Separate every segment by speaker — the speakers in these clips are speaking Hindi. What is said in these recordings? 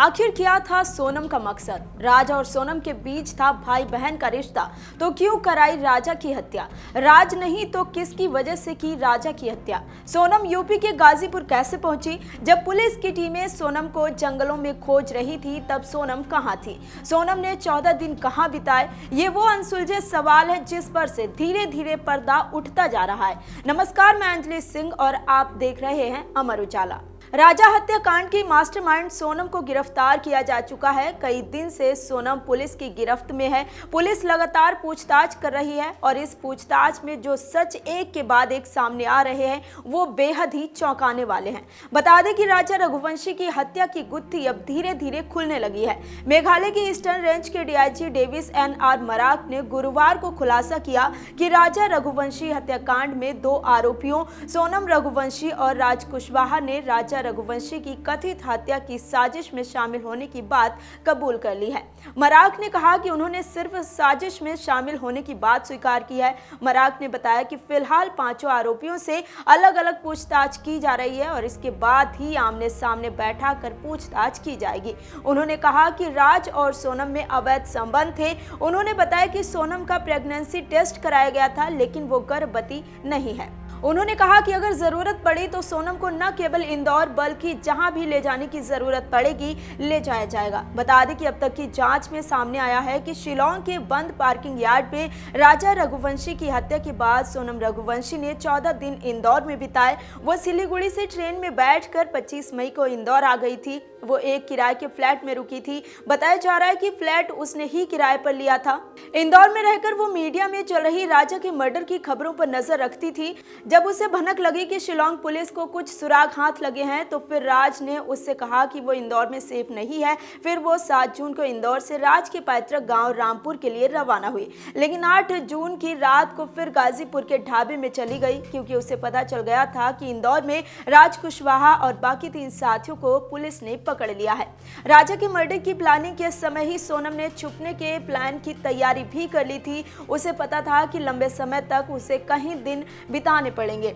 Speaker 1: आखिर क्या था सोनम का मकसद? राज और सोनम के बीच था भाई बहन का रिश्ता, तो क्यों कराई राजा की हत्या? राज नहीं तो किसकी वजह से की राजा की हत्या? सोनम यूपी के गाजीपुर कैसे पहुंची? जब पुलिस की टीमें सोनम को जंगलों में खोज रही थी तब सोनम कहां थी? सोनम ने 14 दिन कहां बिताए? ये वो अनसुलझे सवाल है जिस पर से धीरे धीरे पर्दा उठता जा रहा है। नमस्कार, मैं अंजलि सिंह और आप देख रहे हैं अमर उजाला। राजा हत्याकांड की मास्टरमाइंड सोनम को गिरफ्तार किया जा चुका है। कई दिन से सोनम पुलिस की गिरफ्त में है। पुलिस लगातार पूछताछ कर रही है और इस पूछताछ में जो सच एक के बाद एक सामने आ रहे हैं वो बेहद ही चौंकाने वाले हैं। बता दें कि राजा रघुवंशी की हत्या की गुत्थी अब धीरे धीरे खुलने लगी है। मेघालय के ईस्टर्न रेंज के डीआईजी डेविस एन.आर. मराक ने गुरुवार को खुलासा किया कि राजा रघुवंशी हत्याकांड में 2 आरोपियों सोनम रघुवंशी और राज कुशवाहा ने राजा रघुवंशी की कथित हत्या की साजिश में शामिल होने की बात कबूल कर ली है। मराक ने कहा कि उन्होंने सिर्फ साजिश में शामिल होने की बात स्वीकार की है। मराक ने बताया कि फिलहाल 5 आरोपियों से अलग अलग पूछताछ की जा रही है और इसके बाद ही आमने सामने बैठाकर पूछताछ की जाएगी। उन्होंने कहा कि राज और सोनम में अवैध संबंध थे। उन्होंने बताया कि सोनम का प्रेगनेंसी टेस्ट कराया गया था लेकिन वो गर्भवती नहीं है। उन्होंने कहा कि अगर जरूरत पड़ी तो सोनम को न केवल इंदौर बल्कि जहां भी ले जाने की जरूरत पड़ेगी ले जाया जाएगा। बता दें कि अब तक की जांच में सामने आया है कि शिलांग के बंद पार्किंग यार्ड में राजा रघुवंशी की हत्या के बाद सोनम रघुवंशी ने 14 दिन इंदौर में बिताए। वो सिलीगुड़ी से ट्रेन में बैठकर 25 मई को इंदौर आ गई थी। वो एक किराए के फ्लैट में रुकी थी। बताया जा रहा है कि फ्लैट उसने ही किराए पर लिया था। इंदौर में रहकर वो मीडिया में चल रही राजा के मर्डर की खबरों पर नजर रखती थी। जब उसे भनक लगी कि शिलांग पुलिस को कुछ सुराग हाथ लगे हैं तो फिर राज ने उससे कहा कि वो इंदौर में सेफ नहीं है। फिर वो 7 जून को इंदौर से राज के पैतृक गांव रामपुर के लिए रवाना हुई, लेकिन 8 जून की रात को फिर गाजीपुर के ढाबे में चली गई क्योंकि उसे पता चल गया था कि इंदौर में राज कुशवाहा और बाकी 3 साथियों को पुलिस ने पकड़ लिया है। राजा के मर्डर की प्लानिंग के समय ही सोनम ने छुपने के प्लान की तैयारी भी कर ली थी। उसे पता था कि लंबे समय तक उसे कहीं दिन बिताने पड़ेंगे,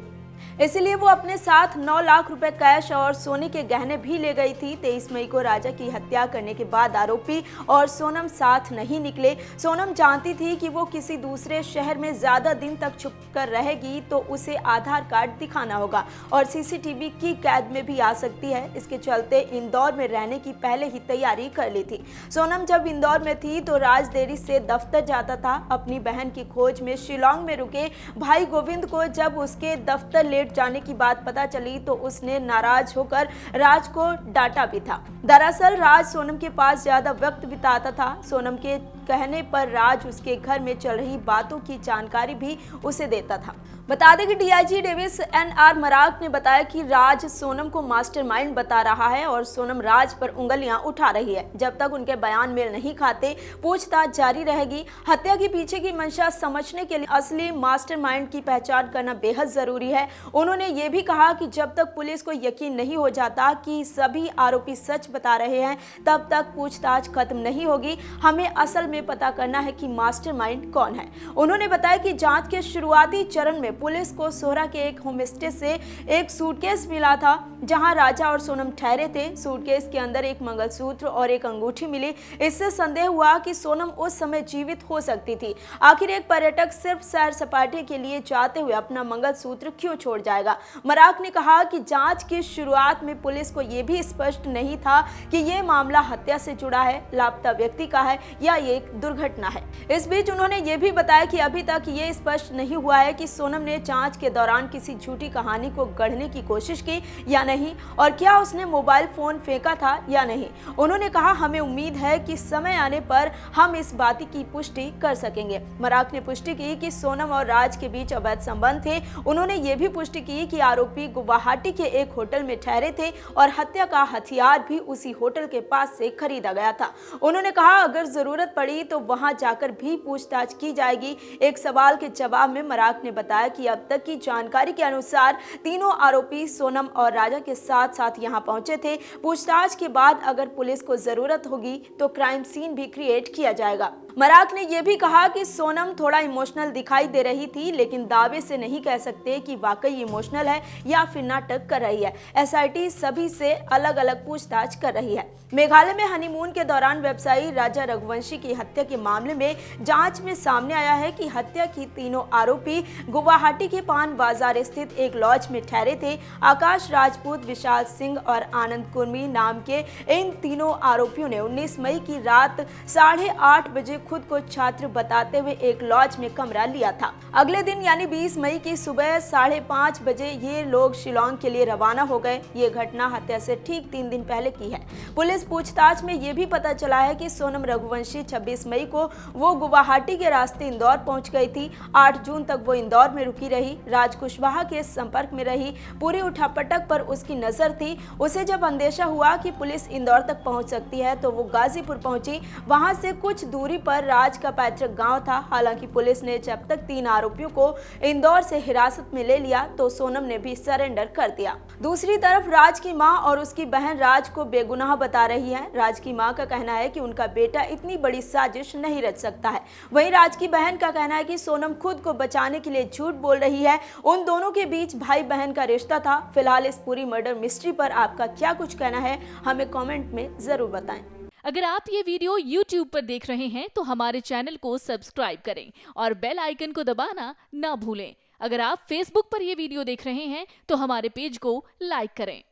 Speaker 1: इसलिए वो अपने साथ 9 लाख रुपए कैश और सोने के गहने भी ले गई थी। 23 मई को राजा की हत्या करने के बाद आरोपी और सोनम साथ नहीं निकले। सोनम जानती थी कि वो किसी दूसरे शहर में ज्यादा दिन तक छुपकर रहेगी तो उसे आधार कार्ड दिखाना होगा और सीसीटीवी की कैद में भी आ सकती है। इसके चलते इंदौर में रहने की पहले ही तैयारी कर ली थी। सोनम जब इंदौर में थी तो राज देरी से दफ्तर जाता था। अपनी बहन की खोज में शिलांग में रुके भाई गोविंद को जब उसके दफ्तर लेट जाने की बात पता चली तो उसने नाराज होकर राज को डांटा भी था। दरअसल राज सोनम के पास ज्यादा वक्त बिताता था। सोनम के कहने पर राज उसके घर में चल रही बातों की जानकारी भी उसे देता था। बता दें कि डीआईजी डेविस एन.आर. मराक ने बताया कि राज सोनम को मास्टरमाइंड बता रहा है और सोनम राज पर उंगलियां उठा रही है। जब तक उनके बयान मेल नहीं खाते पूछताछ जारी रहेगी। हत्या के पीछे की मंशा समझने के लिए असली मास्टरमाइंड की पहचान करना बेहद जरूरी है। उन्होंने ये भी कहा कि जब तक पुलिस को यकीन नहीं हो जाता कि सभी आरोपी सच बता रहे हैं तब तक पूछताछ खत्म नहीं होगी। हमें असल में पता करना है कि मास्टरमाइंड कौन है। उन्होंने बताया कि जांच के शुरुआती चरण में पुलिस को सोहरा के एक होमस्टे से एक सूटकेस मिला था जहां राजा और सोनम ठहरे थे। सूटकेस के अंदर एक मंगलसूत्र और एक अंगूठी मिली। इससे संदेह हुआ कि सोनम उस समय जीवित हो सकती थी। आखिर एक पर्यटक सिर्फ सैर सपाटे के लिए जाते हुए अपना मंगलसूत्र क्यों छोड़ जाएगा? मराक ने कहा कि जांच की शुरुआत में पुलिस को यह भी स्पष्ट नहीं था कि यह मामला हत्या से जुड़ा है, लापता व्यक्ति का है या ये एक दुर्घटना है। इस बीच उन्होंने ये भी बताया कि अभी तक ये स्पष्ट नहीं हुआ है कि सोनम ने जांच के दौरान किसी झूठी कहानी को गढ़ने की कोशिश की या नहीं और क्या उसने मोबाइल फोन फेंका था या नहीं। उन्होंने कहा हमें उम्मीद है कि समय आने पर हम इस बात की पुष्टि कर सकेंगे। मराक ने पुष्टि की कि सोनम और राज के बीच अवैध संबंध थे। उन्होंने ये भी पुष्टि की कि आरोपी गुवाहाटी के एक होटल में ठहरे थे और हत्या का हथियार भी उसी होटल के पास से खरीदा गया था। उन्होंने कहा अगर जरूरत पड़ी तो वहां जाकर भी पूछताछ की जाएगी। एक सवाल के जवाब में मराक ने बताया कि अब तक की जानकारी के अनुसार तीनों आरोपी सोनम और राजा के साथ साथ यहां पहुंचे थे। पूछताछ के बाद अगर पुलिस को जरूरत होगी तो क्राइम सीन भी क्रिएट किया जाएगा। मराक ने यह भी कहा कि सोनम थोड़ा इमोशनल दिखाई दे रही थी, लेकिन दावे से नहीं कह सकते कि वाकई इमोशनल है या फिर नाटक कर रही है। एसआईटी सभी से अलग अलग पूछताछ कर रही है। मेघालय में हनीमून के दौरान व्यवसायी राजा रघुवंशी की हत्या के मामले में जांच में सामने आया है कि हत्या की तीनों आरोपी गुवाहाटी के पान बाजार स्थित एक लॉज में ठहरे थे। आकाश राजपूत, विशाल सिंह और आनंद कुर्मी नाम के इन तीनों आरोपियों ने 19 मई की रात 8:30 बजे खुद को छात्र बताते हुए एक लॉज में कमरा लिया था। अगले दिन यानी 20 मई की सुबह 5:30 बजे ये लोग शिलोंग के लिए रवाना हो गए। ये घटना हत्या से ठीक 3 दिन पहले की है। पुलिस पूछताछ में ये भी पता चला है कि सोनम रघुवंशी 26 मई को वो गुवाहाटी के रास्ते इंदौर पहुंच गई थी। 8 जून तक वो इंदौर में रुकी रही, राज कुशवाहा के संपर्क में रही। पूरी उठापटक पर उसकी नजर थी। उसे जब अंदेशा हुआ कि पुलिस इंदौर तक पहुंच सकती है तो वो गाजीपुर पहुंची। वहां से कुछ दूरी पर राज का पैतृक गांव था। हालांकि पुलिस ने जब तक 3 आरोपियों को इंदौर से हिरासत में ले लिया तो सोनम ने भी सरेंडर कर दिया। दूसरी तरफ राज की मां और उसकी बहन राज को बेगुनाह बता रही है। राज की मां का कहना है कि उनका बेटा इतनी बड़ी साजिश नहीं रच सकता है। वहीं राज की बहन का कहना है कि सोनम खुद को बचाने के लिए झूठ बोल रही है। उन दोनों के बीच भाई बहन का रिश्ता था। फिलहाल इस पूरी मर्डर मिस्ट्री पर आपका क्या कुछ कहना है, हमें कमेंट में जरूर बताएं।
Speaker 2: अगर आप ये वीडियो YouTube पर देख रहे हैं तो हमारे चैनल को सब्सक्राइब करें और बेल आइकन को दबाना ना भूलें। अगर आप Facebook पर ये वीडियो देख रहे हैं तो हमारे पेज को लाइक करें।